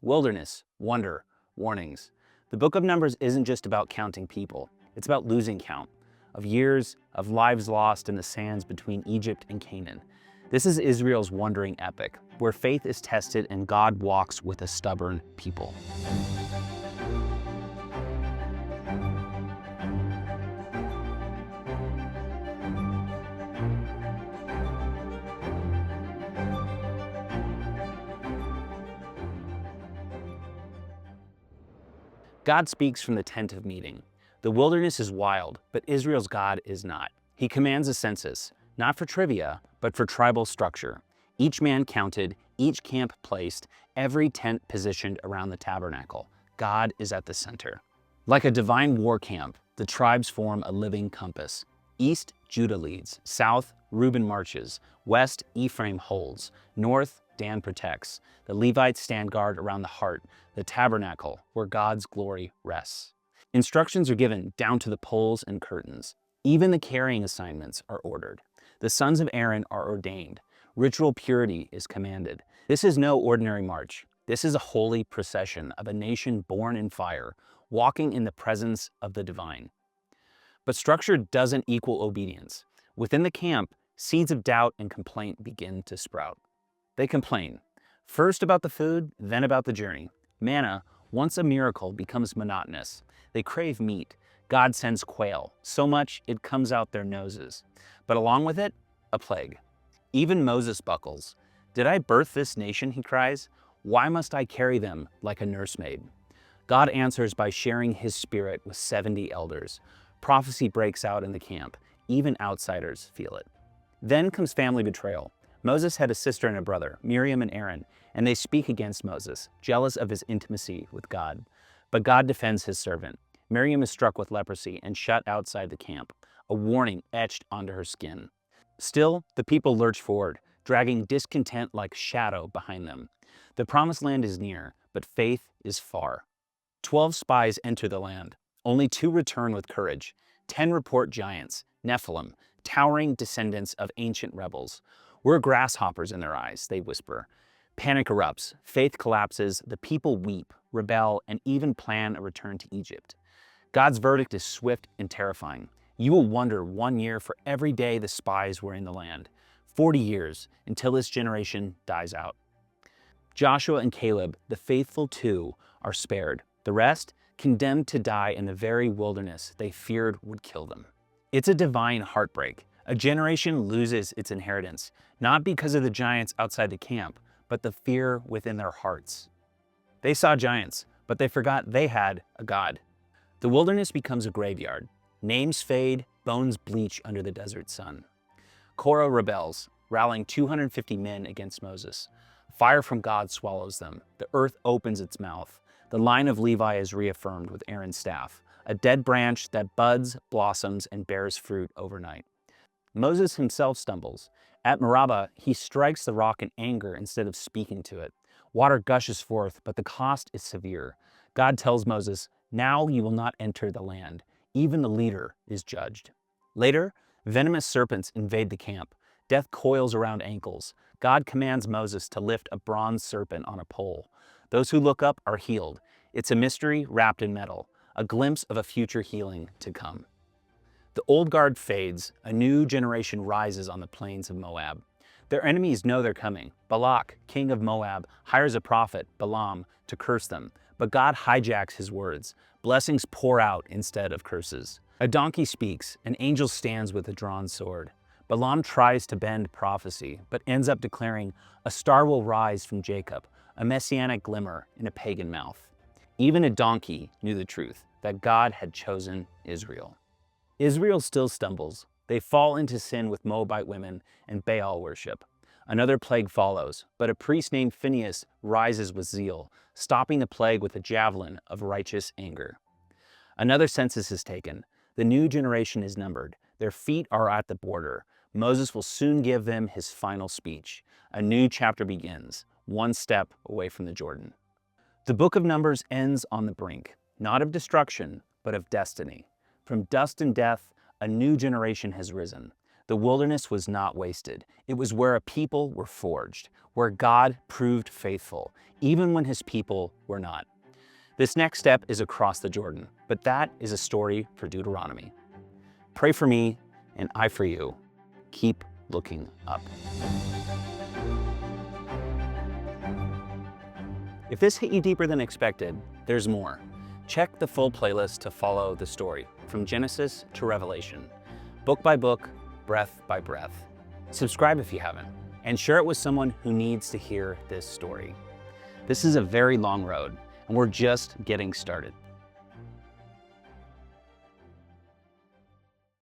Wilderness, wonder, warnings. The book of Numbers isn't just about counting people. It's about losing count of years, of lives lost in the sands between Egypt and Canaan. This is Israel's wandering epic, where faith is tested and God walks with a stubborn people. God speaks from the tent of meeting. The wilderness is wild, but Israel's God is not. He commands a census, not for trivia, but for tribal structure. Each man counted, each camp placed, every tent positioned around the tabernacle. God is at the center. Like a divine war camp, the tribes form a living compass. East, Judah leads. South, Reuben marches. West, Ephraim holds. North, Dan protects. The Levites stand guard around the heart, the tabernacle where God's glory rests. Instructions are given down to the poles and curtains. Even the carrying assignments are ordered. The sons of Aaron are ordained. Ritual purity is commanded. This is no ordinary march. This is a holy procession of a nation born in fire, walking in the presence of the divine. But structure doesn't equal obedience. Within the camp, seeds of doubt and complaint begin to sprout. They complain, first about the food, then about the journey. Manna, once a miracle, becomes monotonous. They crave meat. God sends quail, so much it comes out their noses. But along with it, a plague. Even Moses buckles. Did I birth this nation, he cries? Why must I carry them like a nursemaid? God answers by sharing his spirit with 70 elders. Prophecy breaks out in the camp. Even outsiders feel it. Then comes family betrayal. Moses had a sister and a brother, Miriam and Aaron, and they speak against Moses, jealous of his intimacy with God. But God defends his servant. Miriam is struck with leprosy and shut outside the camp, a warning etched onto her skin. Still, the people lurch forward, dragging discontent like shadow behind them. The promised land is near, but faith is far. 12 spies enter the land. Only 2 return with courage. 10 report giants, Nephilim, towering descendants of ancient rebels. We're grasshoppers in their eyes, they whisper. Panic erupts, faith collapses, the people weep, rebel, and even plan a return to Egypt. God's verdict is swift and terrifying. You will wonder 1 year for every day the spies were in the land. 40 years until this generation dies out. Joshua and Caleb, the faithful 2, are spared. The rest, condemned to die in the very wilderness they feared would kill them. It's a divine heartbreak. A generation loses its inheritance, not because of the giants outside the camp, but the fear within their hearts. They saw giants, but they forgot they had a God. The wilderness becomes a graveyard. Names fade, bones bleach under the desert sun. Korah rebels, rallying 250 men against Moses. Fire from God swallows them. The earth opens its mouth. The line of Levi is reaffirmed with Aaron's staff, a dead branch that buds, blossoms, and bears fruit overnight. Moses himself stumbles. At Meribah, he strikes the rock in anger instead of speaking to it. Water gushes forth, but the cost is severe. God tells Moses, "Now you will not enter the land. Even the leader is judged." Later, venomous serpents invade the camp. Death coils around ankles. God commands Moses to lift a bronze serpent on a pole. Those who look up are healed. It's a mystery wrapped in metal, a glimpse of a future healing to come. The old guard fades, a new generation rises on the plains of Moab. Their enemies know they're coming. Balak, king of Moab, hires a prophet, Balaam, to curse them. But God hijacks his words. Blessings pour out instead of curses. A donkey speaks, an angel stands with a drawn sword. Balaam tries to bend prophecy, but ends up declaring, "A star will rise from Jacob, a messianic glimmer in a pagan mouth." Even a donkey knew the truth, that God had chosen Israel. Israel still stumbles. They fall into sin with Moabite women and Baal worship. Another plague follows, but a priest named Phinehas rises with zeal, stopping the plague with a javelin of righteous anger. Another census is taken. The new generation is numbered. Their feet are at the border. Moses will soon give them his final speech. A new chapter begins, one step away from the Jordan. The book of Numbers ends on the brink, not of destruction, but of destiny. From dust and death, a new generation has risen. The wilderness was not wasted. It was where a people were forged, where God proved faithful, even when his people were not. This next step is across the Jordan, but that is a story for Deuteronomy. Pray for me, and I for you. Keep looking up. If this hit you deeper than expected, there's more. Check the full playlist to follow the story, from Genesis to Revelation, book by book, breath by breath. Subscribe if you haven't, and share it with someone who needs to hear this story. This is a very long road, and we're just getting started.